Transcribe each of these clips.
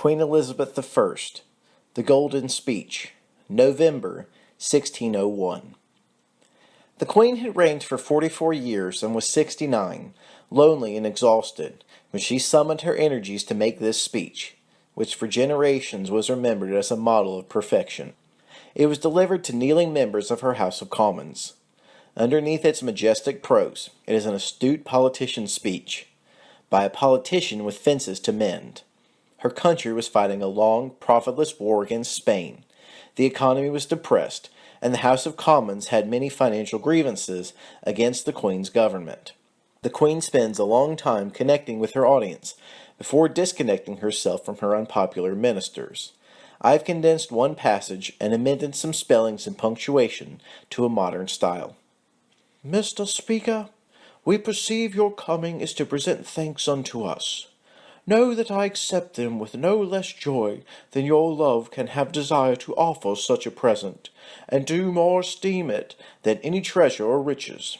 Queen Elizabeth I, The Golden Speech, November 1601. The Queen had reigned for 44 years and was 69, lonely and exhausted, when she summoned her energies to make this speech, which for generations was remembered as a model of perfection. It was delivered to kneeling members of her House of Commons. Underneath its majestic prose, it is an astute politician's speech, by a politician with fences to mend. Her country was fighting a long, profitless war against Spain. The economy was depressed, and the House of Commons had many financial grievances against the Queen's government. The Queen spends a long time connecting with her audience before disconnecting herself from her unpopular ministers. I have condensed one passage and amended some spellings and punctuation to a modern style. Mr. Speaker, we perceive your coming is to present thanks unto us. Know that I accept them with no less joy than your love can have desire to offer such a present, and do more esteem it than any treasure or riches.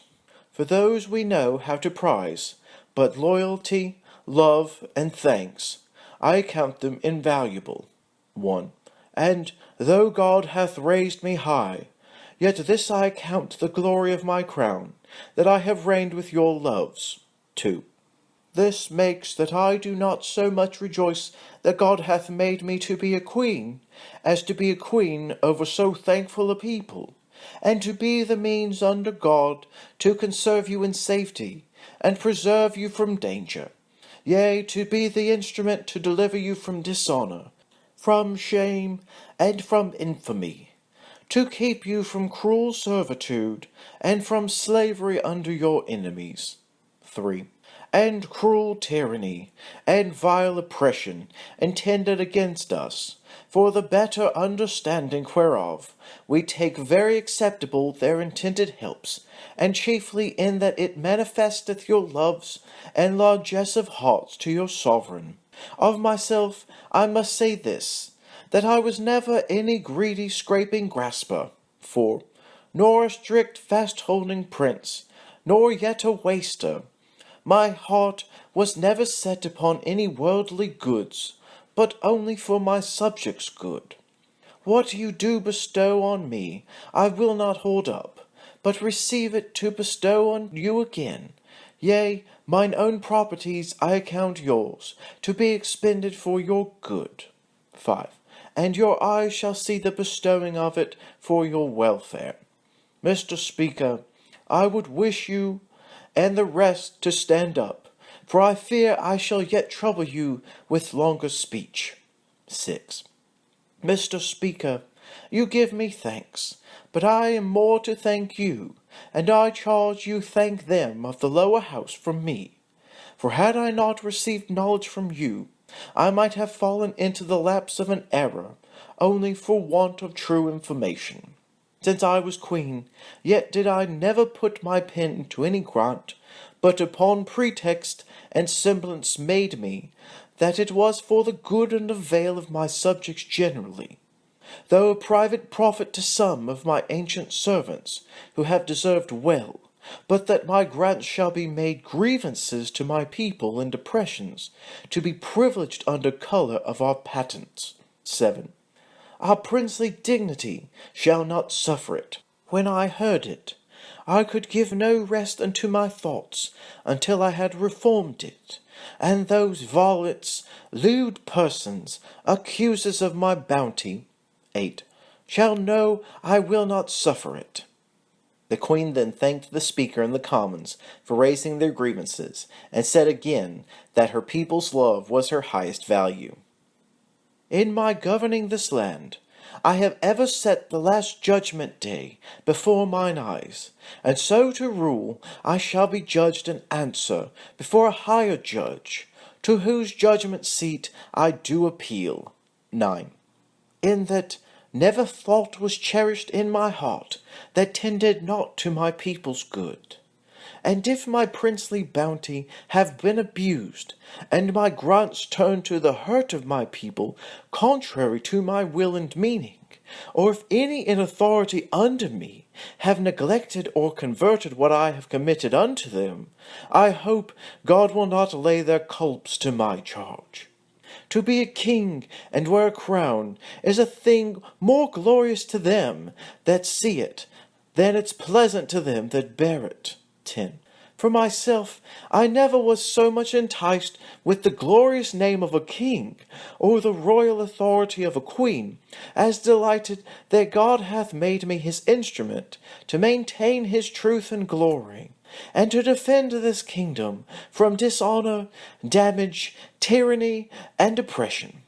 For those we know how to prize, but loyalty, love, and thanks, I account them invaluable. 1. And, though God hath raised me high, yet this I account the glory of my crown, that I have reigned with your loves. 2. This makes that I do not so much rejoice that God hath made me to be a queen, as to be a queen over so thankful a people, and to be the means under God to conserve you in safety, and preserve you from danger, yea, to be the instrument to deliver you from dishonour, from shame, and from infamy, to keep you from cruel servitude, and from slavery under your enemies. 3. And cruel tyranny, and vile oppression, intended against us, for the better understanding whereof, we take very acceptable their intended helps, and chiefly in that it manifesteth your loves and largesse of hearts to your sovereign. Of myself I must say this, that I was never any greedy scraping grasper, 4. Nor a strict fast-holding prince, nor yet a waster. My heart was never set upon any worldly goods, but only for my subjects' good. What you do bestow on me, I will not hold up, but receive it to bestow on you again. Yea, mine own properties I account yours, to be expended for your good. 5. And your eyes shall see the bestowing of it for your welfare. Mr. Speaker, I would wish you and the rest to stand up, for I fear I shall yet trouble you with longer speech. 6. Mr. Speaker, you give me thanks, but I am more to thank you, and I charge you thank them of the lower house from me. For had I not received knowledge from you, I might have fallen into the lapse of an error, only for want of true information. Since I was queen, yet did I never put my pen to any grant, but upon pretext and semblance made me, that it was for the good and avail of my subjects generally, though a private profit to some of my ancient servants, who have deserved well, but that my grants shall be made grievances to my people and depressions, to be privileged under colour of our patents. 7. Our princely dignity shall not suffer it. When I heard it, I could give no rest unto my thoughts until I had reformed it, and those varlets, lewd persons, accusers of my bounty, 8. Shall know I will not suffer it. The Queen then thanked the Speaker and the Commons for raising their grievances, and said again that her people's love was her highest value. In my governing this land, I have ever set the last judgment day before mine eyes, and so to rule I shall be judged and answer before a higher judge, to whose judgment seat I do appeal. 9. In that never thought was cherished in my heart that tended not to my people's good. And if my princely bounty have been abused, and my grants turned to the hurt of my people, contrary to my will and meaning, or if any in authority under me have neglected or converted what I have committed unto them, I hope God will not lay their culps to my charge. To be a king and wear a crown is a thing more glorious to them that see it than it's pleasant to them that bear it. 10. For myself, I never was so much enticed with the glorious name of a king, or the royal authority of a queen, as delighted that God hath made me his instrument to maintain his truth and glory, and to defend this kingdom from dishonor, damage, tyranny, and oppression.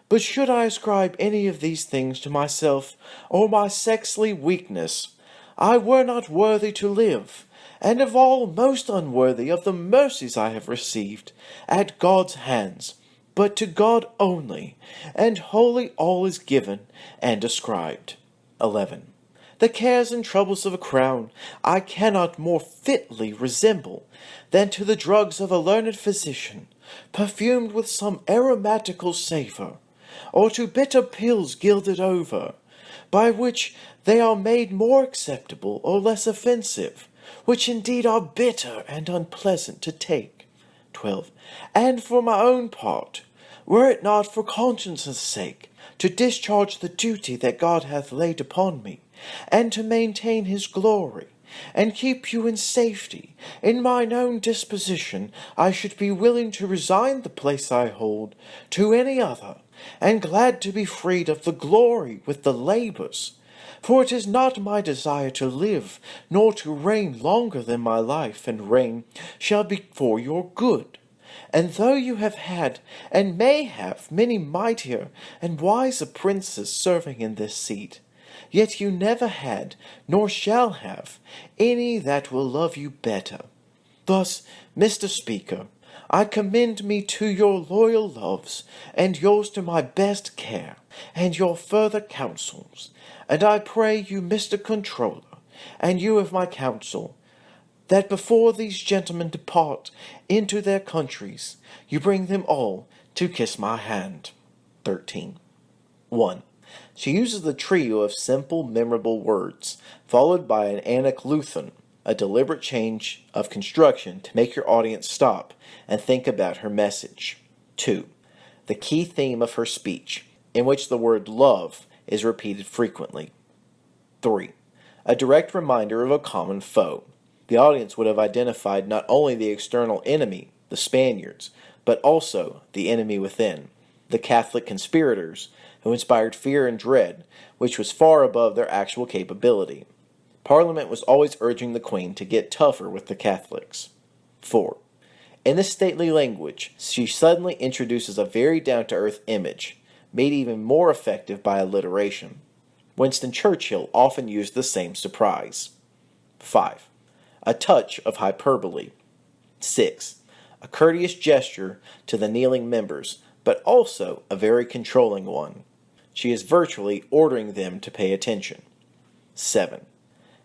But should I ascribe any of these things to myself, or my sexly weakness, I were not worthy to live, and of all most unworthy of the mercies I have received at God's hands. But to God only, and wholly all is given and ascribed. 11. The cares and troubles of a crown I cannot more fitly resemble than to the drugs of a learned physician, perfumed with some aromatical savour, or to bitter pills gilded over, by which they are made more acceptable or less offensive, which indeed are bitter and unpleasant to take. 12. And for my own part, were it not for conscience' sake, to discharge the duty that God hath laid upon me, and to maintain his glory, and keep you in safety, in mine own disposition, I should be willing to resign the place I hold to any other, and glad to be freed of the glory with the labours. For it is not my desire to live, nor to reign longer than my life and reign shall be for your good. And though you have had, and may have, many mightier and wiser princes serving in this seat, yet you never had, nor shall have, any that will love you better. Thus, Mr. Speaker, I commend me to your loyal loves, and yours to my best care, and your further counsels. And I pray you, Mr. Controller, and you of my council, that before these gentlemen depart into their countries, you bring them all to kiss my hand. 13. 1. She uses the trio of simple, memorable words, followed by an anakluthon, a deliberate change of construction to make your audience stop and think about her message. 2. The key theme of her speech, in which the word love is repeated frequently. 3. A direct reminder of a common foe. The audience would have identified not only the external enemy, the Spaniards, but also the enemy within, the Catholic conspirators who inspired fear and dread, which was far above their actual capability. Parliament was always urging the Queen to get tougher with the Catholics. 4. In this stately language, she suddenly introduces a very down-to-earth image, made even more effective by alliteration. Winston Churchill often used the same surprise. 5. A touch of hyperbole. 6. A courteous gesture to the kneeling members, but also a very controlling one. She is virtually ordering them to pay attention. 7.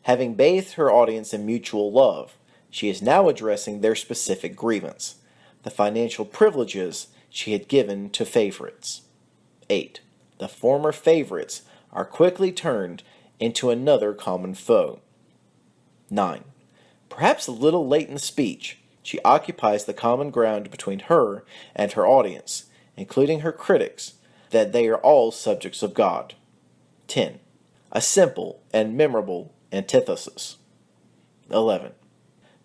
Having bathed her audience in mutual love, she is now addressing their specific grievance, the financial privileges she had given to favorites. 8. The former favorites are quickly turned into another common foe. 9. Perhaps a little late in the speech, she occupies the common ground between her and her audience, including her critics, that they are all subjects of God. 10. A simple and memorable antithesis. 11.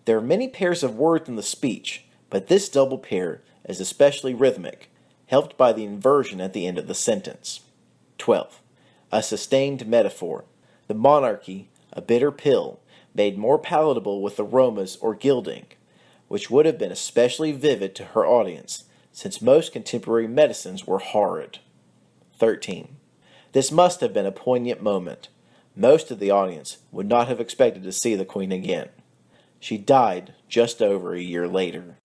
There are many pairs of words in the speech, but this double pair is especially rhythmic, helped by the inversion at the end of the sentence. 12. A sustained metaphor. The monarchy, a bitter pill, made more palatable with aromas or gilding, which would have been especially vivid to her audience, since most contemporary medicines were horrid. 13. This must have been a poignant moment. Most of the audience would not have expected to see the Queen again. She died just over a year later.